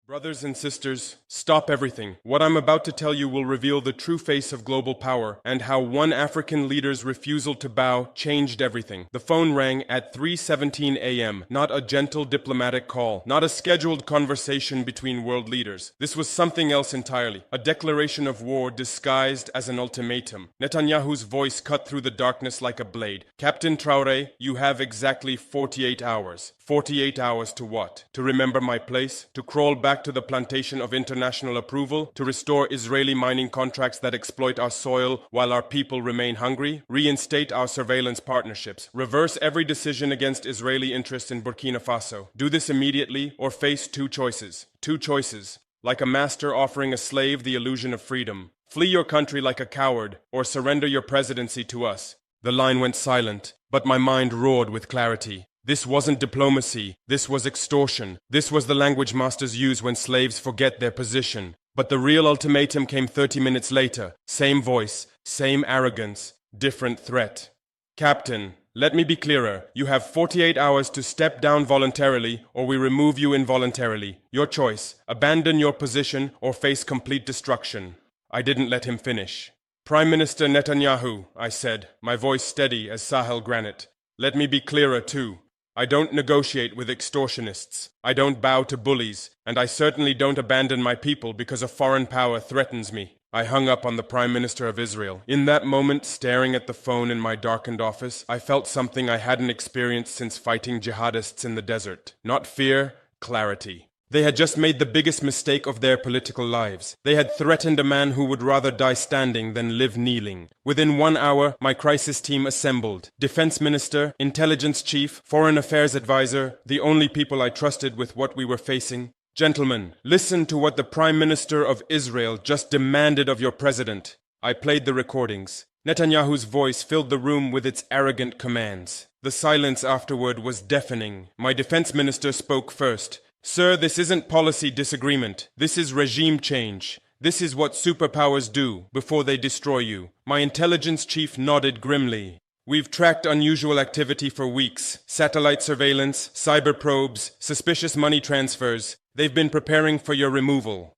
Brothers and sisters, stop everything. What I'm about to tell you will reveal the true face of global power and how one African leader's refusal to bow changed everything. The phone rang at 3:17 a.m., not a gentle diplomatic call, not a scheduled conversation between world leaders. This was something else entirely, a declaration of war disguised as an ultimatum. Netanyahu's voice cut through the darkness like a blade. Captain Traore, you have exactly 48 hours. 48 hours to what? To remember my place? To crawl back to the plantation of international approval? To restore Israeli mining contracts that exploit our soil while our people remain hungry? Reinstate our surveillance partnerships? Reverse every decision against Israeli interests in Burkina Faso? Do this immediately or face two choices. Two choices. Like a master offering a slave the illusion of freedom. Flee your country like a coward or surrender your presidency to us. The line went silent, but my mind roared with clarity. This wasn't diplomacy, this was extortion. This was the language masters use when slaves forget their position. But the real ultimatum came 30 minutes later. Same voice, same arrogance, different threat. Captain, let me be clearer. You have 48 hours to step down voluntarily or we remove you involuntarily. Your choice. Abandon your position or face complete destruction. I didn't let him finish. Prime Minister Netanyahu, I said, my voice steady as Sahel granite. Let me be clearer too. I don't negotiate with extortionists, I don't bow to bullies, and I certainly don't abandon my people because a foreign power threatens me. I hung up on the Prime Minister of Israel. In that moment, staring at the phone in my darkened office, I felt something I hadn't experienced since fighting jihadists in the desert. Not fear, clarity. They had just made the biggest mistake of their political lives. They had threatened a man who would rather die standing than live kneeling. Within 1 hour, my crisis team assembled. Defense Minister, Intelligence Chief, Foreign Affairs Advisor, the only people I trusted with what we were facing. Gentlemen, listen to what the Prime Minister of Israel just demanded of your president. I played the recordings. Netanyahu's voice filled the room with its arrogant commands. The silence afterward was deafening. My defense minister spoke first. Sir, this isn't policy disagreement. This is regime change. This is what superpowers do before they destroy you. My intelligence chief nodded grimly. We've tracked unusual activity for weeks. Satellite surveillance, cyber probes, suspicious money transfers. They've been preparing for your removal.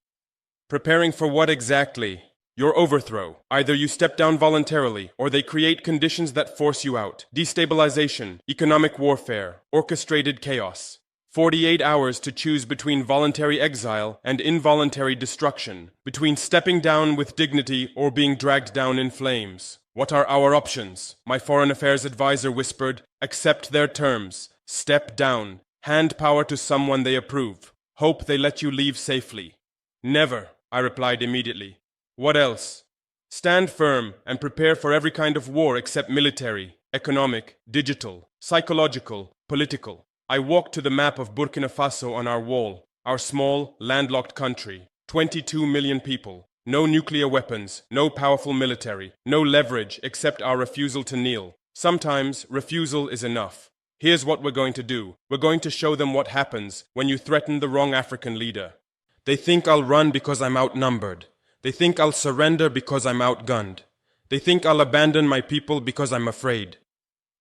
Preparing for what exactly? Your overthrow. Either you step down voluntarily, or they create conditions that force you out. Destabilization, economic warfare, orchestrated chaos. 48 hours to choose between voluntary exile and involuntary destruction, between stepping down with dignity or being dragged down in flames. What are our options? My foreign affairs advisor whispered. Accept their terms. Step down. Hand power to someone they approve. Hope they let you leave safely. Never, I replied immediately. What else? Stand firm and prepare for every kind of war except military, economic, digital, psychological, political. I walked to the map of Burkina Faso on our wall, our small, landlocked country. 22 million people. No nuclear weapons, no powerful military, no leverage except our refusal to kneel. Sometimes refusal is enough. Here's what we're going to do. We're going to show them what happens when you threaten the wrong African leader. They think I'll run because I'm outnumbered. They think I'll surrender because I'm outgunned. They think I'll abandon my people because I'm afraid.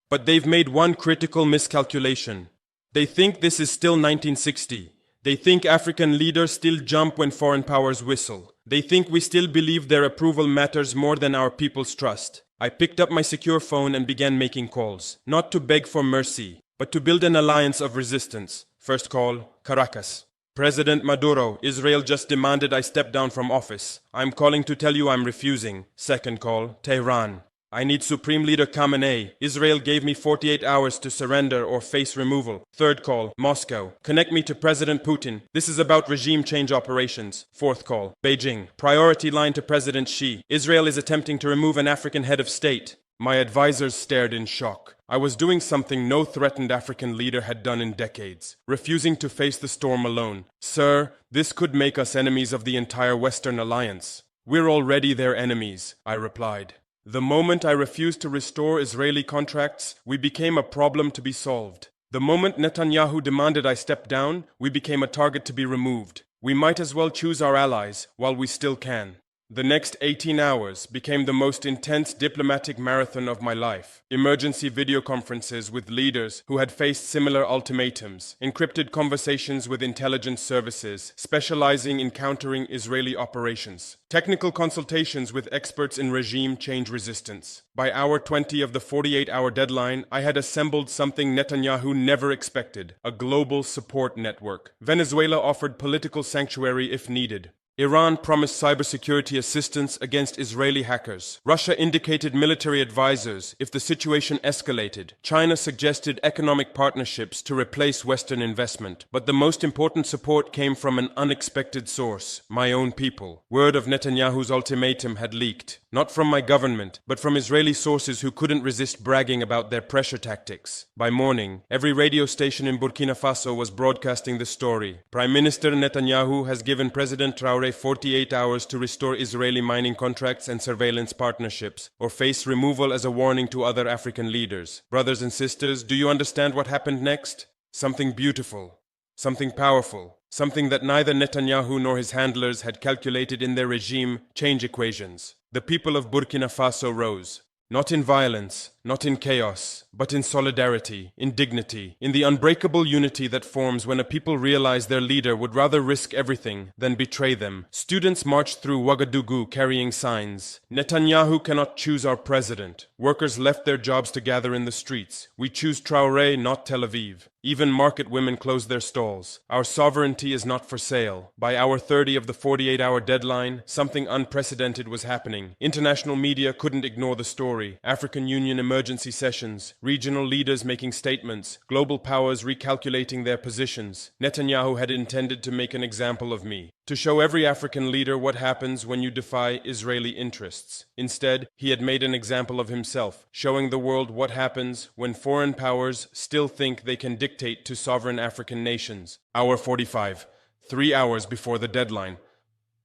But they've made one critical miscalculation. They think this is still 1960. They think African leaders still jump when foreign powers whistle. They think we still believe their approval matters more than our people's trust. I picked up my secure phone and began making calls, not to beg for mercy, but to build an alliance of resistance. First call, Caracas. President Maduro, Israel just demanded I step down from office. I'm calling to tell you I'm refusing. Second call, Tehran. I need Supreme Leader Khamenei. Israel gave me 48 hours to surrender or face removal. Third call, Moscow. Connect me to President Putin. This is about regime change operations. Fourth call, Beijing. Priority line to President Xi. Israel is attempting to remove an African head of state. My advisors stared in shock. I was doing something no threatened African leader had done in decades, refusing to face the storm alone. Sir, this could make us enemies of the entire Western alliance. We're already their enemies, I replied. The moment I refused to restore Israeli contracts, we became a problem to be solved. The moment Netanyahu demanded I step down, we became a target to be removed. We might as well choose our allies while we still can. The next 18 hours became the most intense diplomatic marathon of my life. Emergency video conferences with leaders who had faced similar ultimatums, encrypted conversations with intelligence services specializing in countering Israeli operations, technical consultations with experts in regime change resistance. By hour 20 of the 48-hour deadline, I had assembled something Netanyahu never expected: a global support network. Venezuela offered political sanctuary if needed. Iran promised cybersecurity assistance against Israeli hackers. Russia indicated military advisors if the situation escalated. China suggested economic partnerships to replace Western investment. But the most important support came from an unexpected source: my own people. Word of Netanyahu's ultimatum had leaked, not from my government, but from Israeli sources who couldn't resist bragging about their pressure tactics. By morning, every radio station in Burkina Faso was broadcasting the story. Prime Minister Netanyahu has given President Traore 48 hours to restore Israeli mining contracts and surveillance partnerships, or face removal as a warning to other African leaders. Brothers and sisters, do you understand what happened next? Something beautiful, something powerful, something that neither Netanyahu nor his handlers had calculated in their regime change equations. The people of Burkina Faso rose, not in violence, not in chaos, but in solidarity, in dignity, in the unbreakable unity that forms when a people realize their leader would rather risk everything than betray them. Students marched through Ouagadougou carrying signs: "Netanyahu cannot choose our president." Workers left their jobs to gather in the streets: "We choose Traoré, not Tel Aviv." Even market women closed their stalls. Our sovereignty is not for sale. By hour 30 of the 48-hour deadline, something unprecedented was happening. International media couldn't ignore the story. African Union emergency sessions, regional leaders making statements, global powers recalculating their positions. Netanyahu had intended to make an example of me, to show every African leader what happens when you defy Israeli interests. Instead, he had made an example of himself, showing the world what happens when foreign powers still think they can dictate to sovereign African nations. Hour 45, 3 hours before the deadline.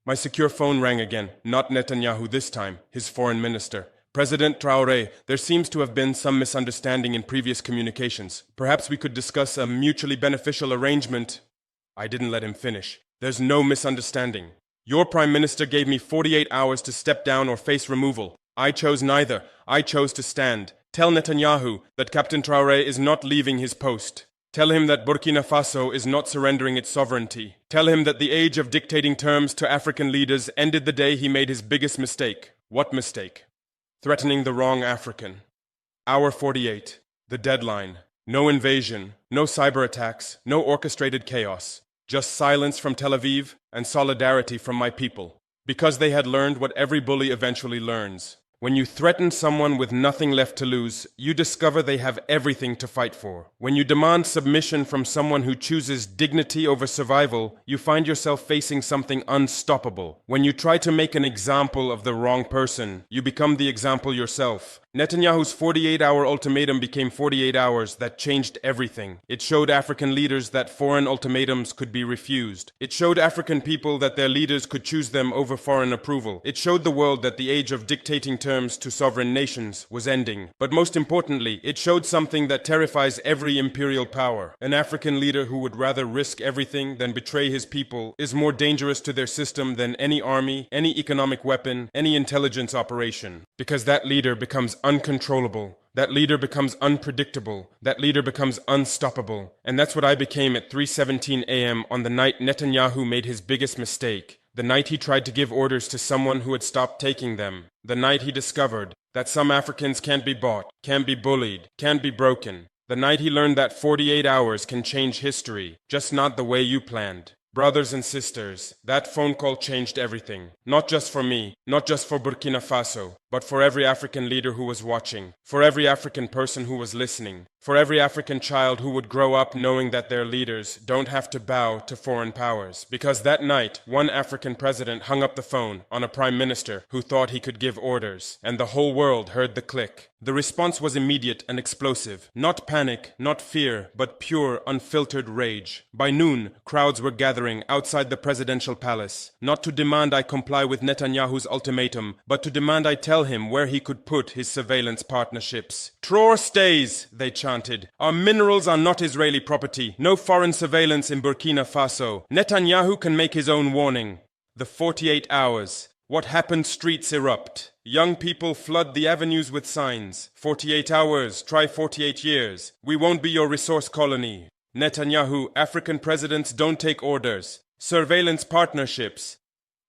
My secure phone rang again, not Netanyahu this time, his foreign minister. "President Traoré, there seems to have been some misunderstanding in previous communications. Perhaps we could discuss a mutually beneficial arrangement." I didn't let him finish. "There's no misunderstanding. Your prime minister gave me 48 hours to step down or face removal. I chose neither. I chose to stand. Tell Netanyahu that Captain Traoré is not leaving his post. Tell him that Burkina Faso is not surrendering its sovereignty. Tell him that the age of dictating terms to African leaders ended the day he made his biggest mistake." What mistake? Threatening the wrong African. Hour 48, the deadline. No invasion, no cyber attacks, no orchestrated chaos. Just silence from Tel Aviv and solidarity from my people. Because they had learned what every bully eventually learns. When you threaten someone with nothing left to lose, you discover they have everything to fight for. When you demand submission from someone who chooses dignity over survival, you find yourself facing something unstoppable. When you try to make an example of the wrong person, you become the example yourself. Netanyahu's 48-hour ultimatum became 48 hours that changed everything. It showed African leaders that foreign ultimatums could be refused. It showed African people that their leaders could choose them over foreign approval. It showed the world that the age of dictating terms to sovereign nations was ending. But most importantly, it showed something that terrifies every imperial power. An African leader who would rather risk everything than betray his people is more dangerous to their system than any army, any economic weapon, any intelligence operation. Because that leader becomes uncontrollable. That leader becomes unpredictable. That leader becomes unstoppable. And that's what I became at 3:17 a.m. on the night Netanyahu made his biggest mistake. The night he tried to give orders to someone who had stopped taking them. The night he discovered that some Africans can't be bought, can't be bullied, can't be broken. The night he learned that 48 hours can change history, just not the way you planned. Brothers and sisters, that phone call changed everything. Not just for me, not just for Burkina Faso, but for every African leader who was watching, for every African person who was listening, for every African child who would grow up knowing that their leaders don't have to bow to foreign powers. Because that night, one African president hung up the phone on a prime minister who thought he could give orders, and the whole world heard the click. The response was immediate and explosive. Not panic, not fear, but pure, unfiltered rage. By noon, crowds were gathering outside the presidential palace, not to demand I comply with Netanyahu's ultimatum, but to demand I tell him where he could put his surveillance partnerships. "Traore stays," they chanted. "Our minerals are not Israeli property. No foreign surveillance in Burkina Faso. Netanyahu can make his own warning." The 48 hours What happened? Streets erupt. Young people flood the avenues with signs. 48 hours, try 48 years. We won't be your resource colony. Netanyahu, African presidents don't take orders. Surveillance partnerships.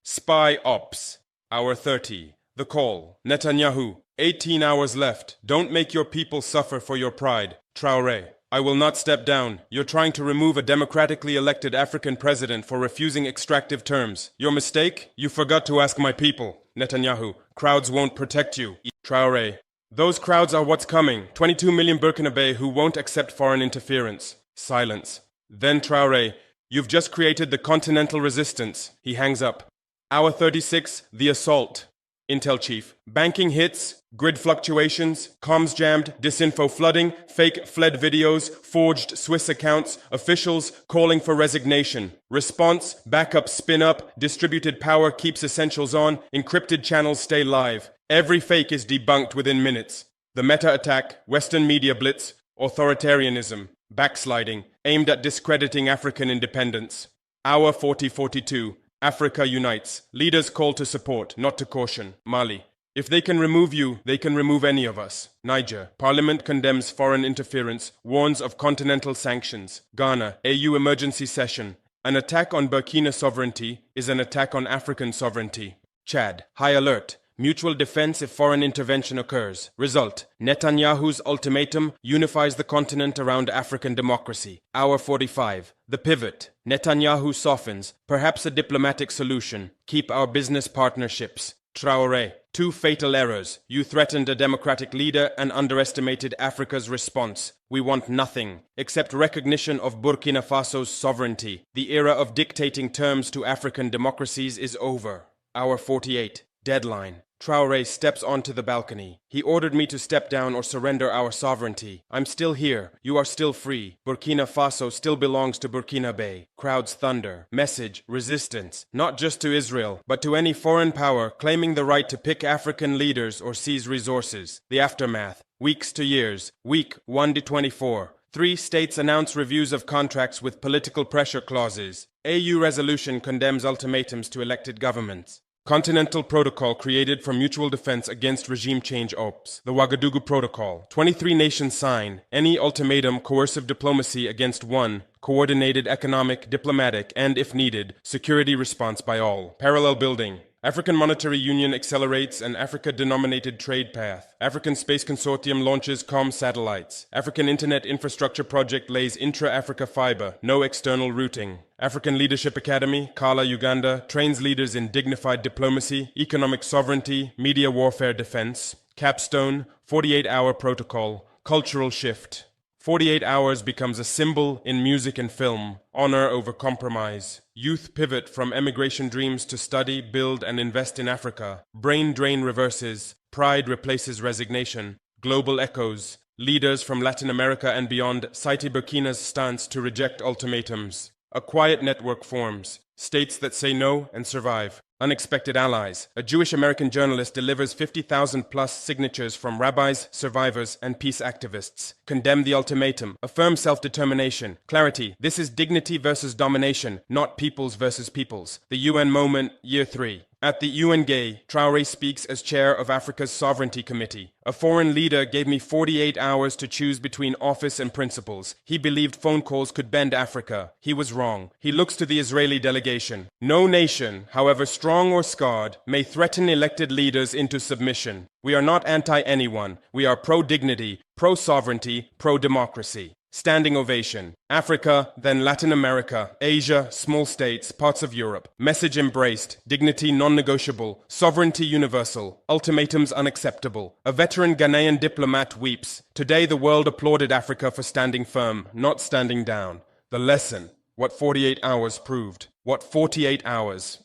Spy ops. Hour 30. The call. Netanyahu, 18 hours left. Don't make your people suffer for your pride. Traore, I will not step down. You're trying to remove a democratically elected African president for refusing extractive terms. Your mistake? You forgot to ask my people. Netanyahu, crowds won't protect you. Traore, those crowds are what's coming. 22 million Burkina who won't accept foreign interference. Silence. Then Traore, you've just created the Continental resistance. He hangs up. Hour 36, the assault. Intel chief. Banking hits, grid fluctuations, comms jammed, disinfo flooding, fake fled videos, forged Swiss accounts, officials calling for resignation. Response, backup spin up, distributed power keeps essentials on, encrypted channels stay live. Every fake is debunked within minutes. The meta attack, Western media blitz, authoritarianism, backsliding, aimed at discrediting African independence. Hour 40:42. Africa unites. Leaders call to support, not to caution. Mali. If they can remove you, they can remove any of us. Niger. Parliament condemns foreign interference, warns of continental sanctions. Ghana. AU emergency session. An attack on Burkina sovereignty is an attack on African sovereignty. Chad. High alert. Mutual defense if foreign intervention occurs. Result. Netanyahu's ultimatum unifies the continent around African democracy. Hour 45. The pivot. Netanyahu softens. Perhaps a diplomatic solution. Keep our business partnerships. Traore. Two fatal errors. You threatened a democratic leader and underestimated Africa's response. We want nothing except recognition of Burkina Faso's sovereignty. The era of dictating terms to African democracies is over. Hour 48. Deadline. Traore steps onto the balcony. He ordered me to step down or surrender our sovereignty. I'm still here. You are still free. Burkina Faso still belongs to Burkina Bay. Crowds thunder. Message, resistance. Not just to Israel, but to any foreign power claiming the right to pick African leaders or seize resources. The aftermath. Weeks to years. Week 1 to 24. 3 states announce reviews of contracts with political pressure clauses. AU resolution condemns ultimatums to elected governments. Continental Protocol created for mutual defense against regime change ops. The Ouagadougou Protocol. 23 nations sign. Any ultimatum, coercive diplomacy against one. Coordinated economic, diplomatic, and, if needed, security response by all. Parallel building. African Monetary Union accelerates an Africa-denominated trade path. African Space Consortium launches comm satellites. African Internet Infrastructure Project lays intra-Africa fiber, no external routing. African Leadership Academy, Kala, Uganda, trains leaders in dignified diplomacy, economic sovereignty, media warfare defense. Capstone, 48-hour protocol, cultural shift. 48 hours becomes a symbol in music and film. Honor over compromise. Youth pivot from emigration dreams to study, build, and invest in Africa. Brain drain reverses. Pride replaces resignation. Global echoes. Leaders from Latin America and beyond cite Burkina's stance to reject ultimatums. A quiet network forms. States that say no and survive. Unexpected allies. A Jewish-American journalist delivers 50,000-plus signatures from rabbis, survivors, and peace activists. Condemn the ultimatum. Affirm self-determination. Clarity. This is dignity versus domination, not peoples versus peoples. The UN moment, Year 3. At the UN Gay, Traore speaks as chair of Africa's Sovereignty Committee. A foreign leader gave me 48 hours to choose between office and principles. He believed phone calls could bend Africa. He was wrong. He looks to the Israeli delegation. No nation, however strong or scarred, may threaten elected leaders into submission. We are not anti-anyone. We are pro-dignity, pro-sovereignty, pro-democracy. Standing ovation. Africa, then Latin America, Asia, small states, parts of Europe. Message embraced. Dignity non-negotiable. Sovereignty universal. Ultimatums unacceptable. A veteran Ghanaian diplomat weeps. Today the world applauded Africa for standing firm, not standing down. The lesson. What 48 hours proved. What 48 hours.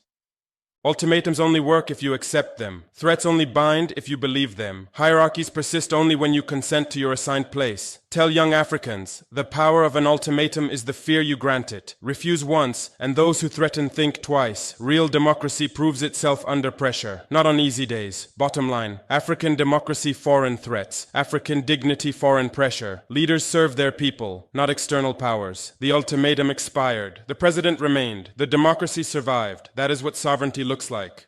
Ultimatums only work if you accept them. Threats only bind if you believe them. Hierarchies persist only when you consent to your assigned place. Tell young Africans, the power of an ultimatum is the fear you grant it. Refuse once, and those who threaten think twice. Real democracy proves itself under pressure, not on easy days. Bottom line, African democracy, foreign threats. African dignity, foreign pressure. Leaders serve their people, not external powers. The ultimatum expired. The president remained. The democracy survived. That is what sovereignty looks like.